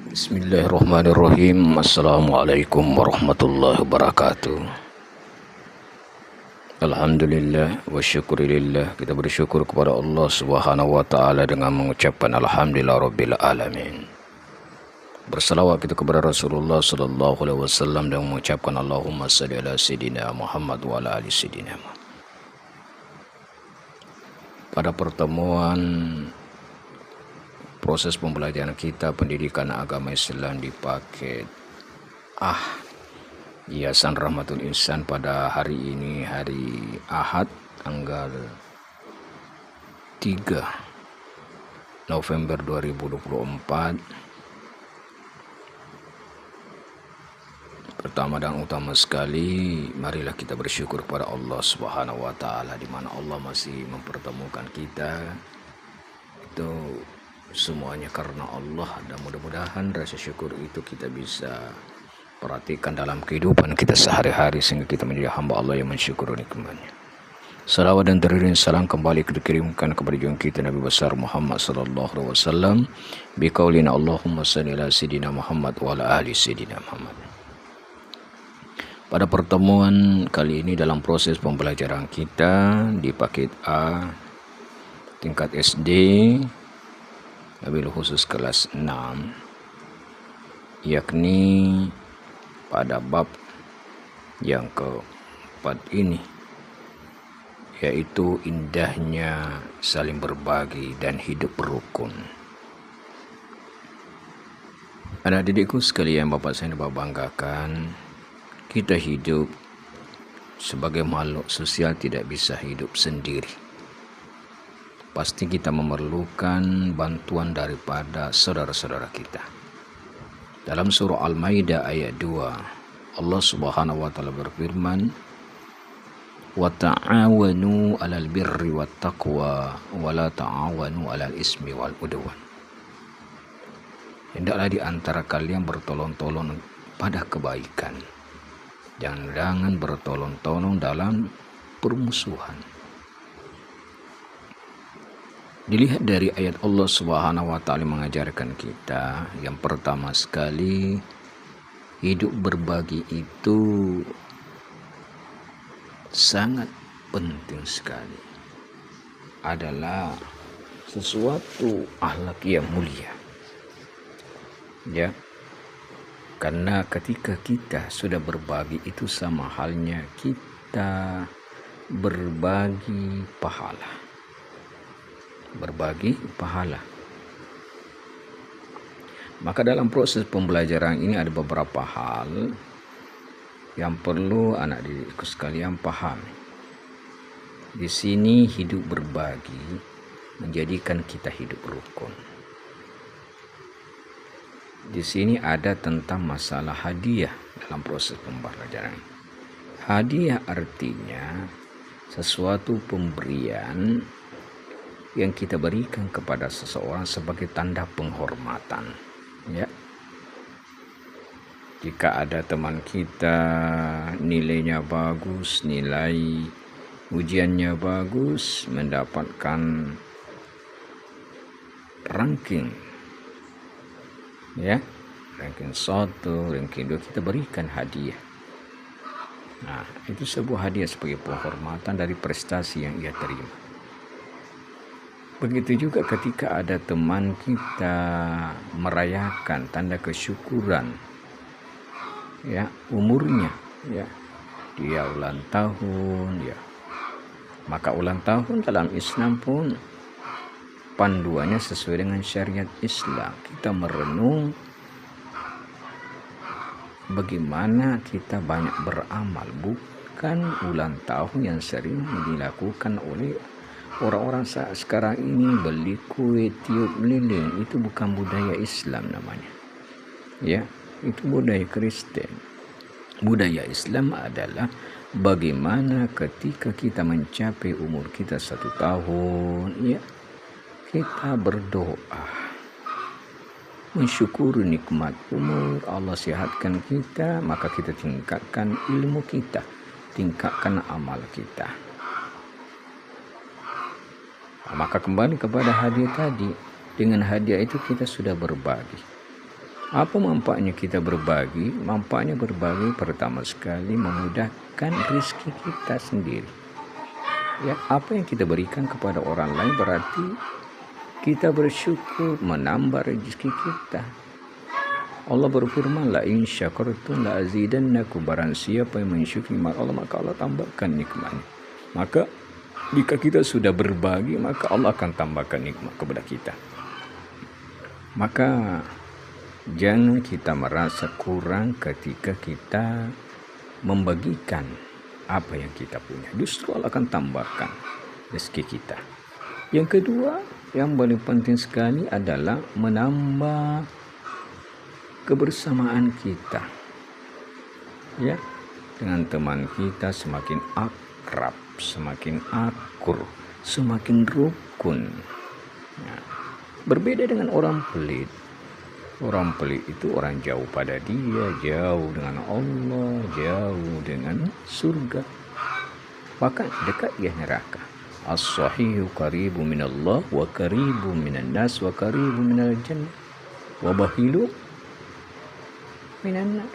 Bismillahirrahmanirrahim. Assalamualaikum warahmatullahi wabarakatuh. Alhamdulillah wa syukurillah. Kita bersyukur kepada Allah subhanahu wa ta'ala dengan mengucapkan Alhamdulillah Rabbil Alamin. Bersalawat kita kepada Rasulullah sallallahu alaihi wasallam dan mengucapkan Allahumma salli ala Sayyidina Muhammad wa ala ali Sayyidina Muhammad. Pada pertemuan proses pembelajaran kita pendidikan agama Islam di paket Yayasan Rahmatul Insan pada hari ini, hari Ahad tanggal 3 November 2024. Pertama dan utama sekali, marilah kita bersyukur kepada Allah Subhanahu wa taala di mana Allah masih mempertemukan kita. Itu semuanya karena Allah, dan mudah-mudahan rasa syukur itu kita bisa perhatikan dalam kehidupan kita sehari-hari sehingga kita menjadi hamba Allah yang mensyukuri nikmatnya. Salawat dan teriring salam kembali dikirimkan kepada junjungan kita Nabi besar Muhammad sallallahu alaihi wasallam biqaulina Allahumma shalli ala Sayyidina Muhammad wa ala ali Sayyidina Muhammad. Pada pertemuan kali ini dalam proses pembelajaran kita di paket A tingkat SD wabil khusus kelas 6, yakni pada bab yang keempat ini, yaitu indahnya saling berbagi dan hidup berukun. Anak didikku sekalian, bapak saya dapat banggakan, kita hidup sebagai makhluk sosial tidak bisa hidup sendiri. Pasti kita memerlukan bantuan daripada saudara-saudara kita. Dalam surah Al-Maidah ayat 2, Allah Subhanahu wa taala berfirman, "Wa ta'awanu 'alal birri wat taqwa wa la ta'awanu 'alal ismi wal udwan." Hendaklah di antara kalian bertolong-tolong pada kebaikan. Jangan bertolong-tolong dalam permusuhan. Dilihat dari ayat Allah Subhanahu wa taala mengajarkan kita, yang pertama sekali, hidup berbagi itu sangat penting sekali. Adalah sesuatu akhlak yang mulia. Ya. Karena ketika kita sudah berbagi itu sama halnya kita berbagi pahala. Berbagi pahala. Maka dalam proses pembelajaran ini ada beberapa hal yang perlu anak didikku sekalian pahami. Di sini hidup berbagi menjadikan kita hidup rukun. Di sini ada tentang masalah hadiah dalam proses pembelajaran. Hadiah artinya sesuatu pemberian yang kita berikan kepada seseorang sebagai tanda penghormatan. Ya. Jika ada teman kita nilainya bagus, nilai ujiannya bagus, mendapatkan ranking, ya, ranking 1, ranking 2, kita berikan hadiah. Nah, itu sebuah hadiah sebagai penghormatan dari prestasi yang ia terima. Begitu juga ketika ada teman kita merayakan tanda kesyukuran, ya, umurnya, ya, dia ulang tahun, ya, maka ulang tahun dalam Islam pun panduannya sesuai dengan syariat Islam. Kita merenung bagaimana kita banyak beramal, bukan ulang tahun yang sering dilakukan oleh orang-orang saat sekarang ini, beli kue, tiup lilin. Itu bukan budaya Islam namanya. Ya, itu budaya Kristen. Budaya Islam adalah bagaimana ketika kita mencapai umur kita 1 tahun, ya, kita berdoa, mensyukuri nikmat umur, Allah sehatkan kita, maka kita tingkatkan ilmu kita, tingkatkan amal kita. Maka kembali kepada hadiah tadi, dengan hadiah itu kita sudah berbagi. Apa manfaatnya kita berbagi? Manfaatnya berbagi pertama sekali memudahkan rezeki kita sendiri. Ya, apa yang kita berikan kepada orang lain berarti kita bersyukur menambah rezeki kita. Allah berfirman, la in syakartum la azidannakum, barang siapa yang mensyukuri nikmat Allah maka Allah tambahkan nikmatnya. Maka jika kita sudah berbagi maka Allah akan tambahkan nikmat kepada kita. Maka jangan kita merasa kurang ketika kita membagikan apa yang kita punya. Justru Allah akan tambahkan rezeki kita. Yang kedua, yang paling penting sekali adalah menambah kebersamaan kita. Ya, dengan teman kita semakin akrab, semakin akur, semakin rukun. Ya. Berbeda dengan orang pelit. Orang pelit itu orang jauh pada dia, jauh dengan Allah, jauh dengan surga. Bahkan dekat dia neraka. As-sahihu qaribu minallah wa qaribu minan nas wa qaribu minal jannah wa bahilu minan nar.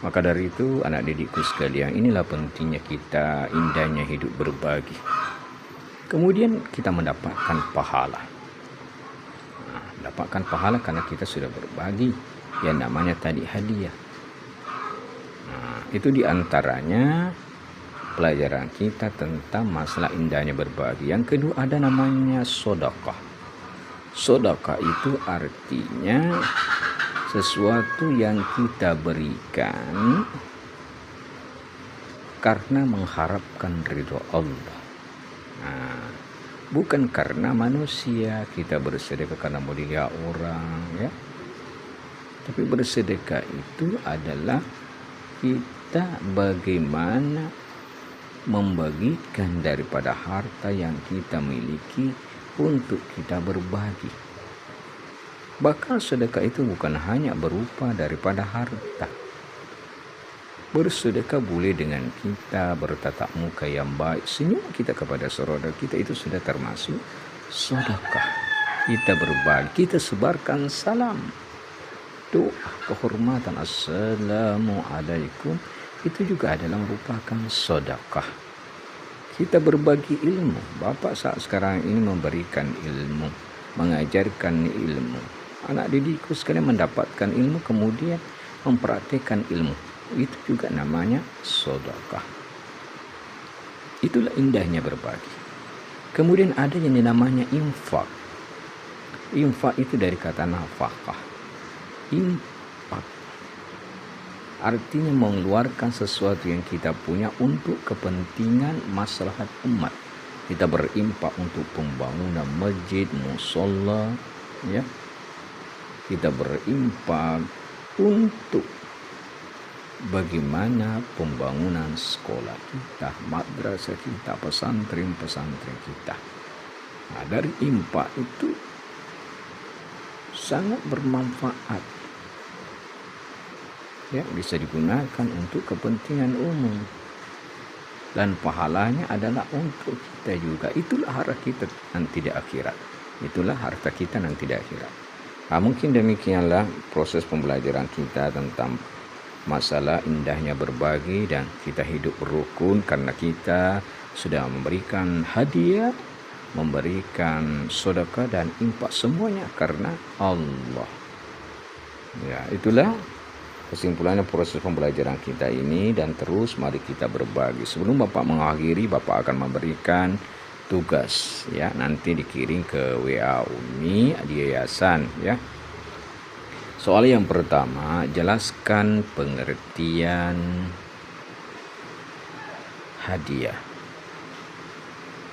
Maka dari itu anak didikku sekalian, inilah pentingnya kita, indahnya hidup berbagi. Kemudian kita mendapatkan pahala. Dapatkan pahala karena kita sudah berbagi, yang namanya tadi hadiah. Itu diantaranya pelajaran kita tentang masalah indahnya berbagi. Yang kedua ada namanya sedekah. Sedekah itu artinya sesuatu yang kita berikan karena mengharapkan ridho Allah. Bukan karena manusia kita bersedekah karena mau dilihat orang, ya. Tapi bersedekah itu adalah kita bagaimana membagikan daripada harta yang kita miliki untuk kita berbagi. Bahkan sedekah itu bukan hanya berupa daripada harta. Bersedekah boleh dengan kita bertatap muka yang baik, senyum kita kepada saudara kita, itu sudah termasuk sedekah. Kita berbagi, kita sebarkan salam, doa kehormatan, assalamualaikum, itu juga adalah merupakan sedekah. Kita berbagi ilmu. Bapak saat sekarang ini memberikan ilmu, mengajarkan ilmu. Anak didikku sekalian mendapatkan ilmu kemudian mempraktikkan ilmu. Itu juga namanya sedekah. Itulah indahnya berbagi. Kemudian ada yang namanya infak. Infak itu dari kata nafkah. Infak artinya mengeluarkan sesuatu yang kita punya untuk kepentingan maslahat umat. Kita berimpak untuk pembangunan masjid, musola, ya. Kita berimpak untuk bagaimana pembangunan sekolah kita, madrasah kita, pesantren kita. Nah, dari infak itu sangat bermanfaat. Ya, bisa digunakan untuk kepentingan umum. Dan pahalanya adalah untuk kita juga. Itulah harta kita nanti di akhirat. Itulah harta kita nanti di akhirat. Nah, mungkin demikianlah proses pembelajaran kita tentang masalah indahnya berbagi dan kita hidup rukun karena kita sudah memberikan hadiah, memberikan sedekah dan infak, semuanya karena Allah. Ya, itulah kesimpulannya proses pembelajaran kita ini, dan terus mari kita berbagi. Sebelum Bapak mengakhiri, Bapak akan memberikan tugas, ya, nanti dikirim ke WA Umi di yayasan, ya. Soal yang pertama, jelaskan pengertian hadiah.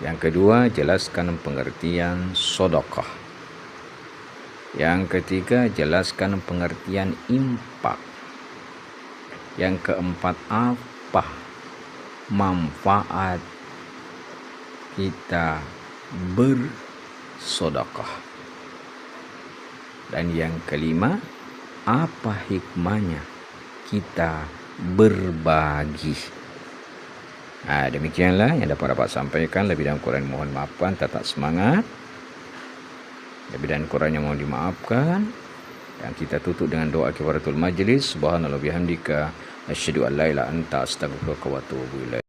Yang kedua, jelaskan pengertian sedekah. Yang ketiga, jelaskan pengertian infak. Yang keempat, apa manfaat kita bersedekah. Dan yang kelima, apa hikmahnya kita berbagi. Nah, demikianlah yang dapat sampaikan. Lebih dan kurang mohon maafkan, tetap semangat. Lebih dan kurangnya mohon dimaafkan. Dan kita tutup dengan doa kifaratul majlis. Subhanallah bihamdika asyhadu an la ilaha illa anta astaghfiruka wa atubu ilaik.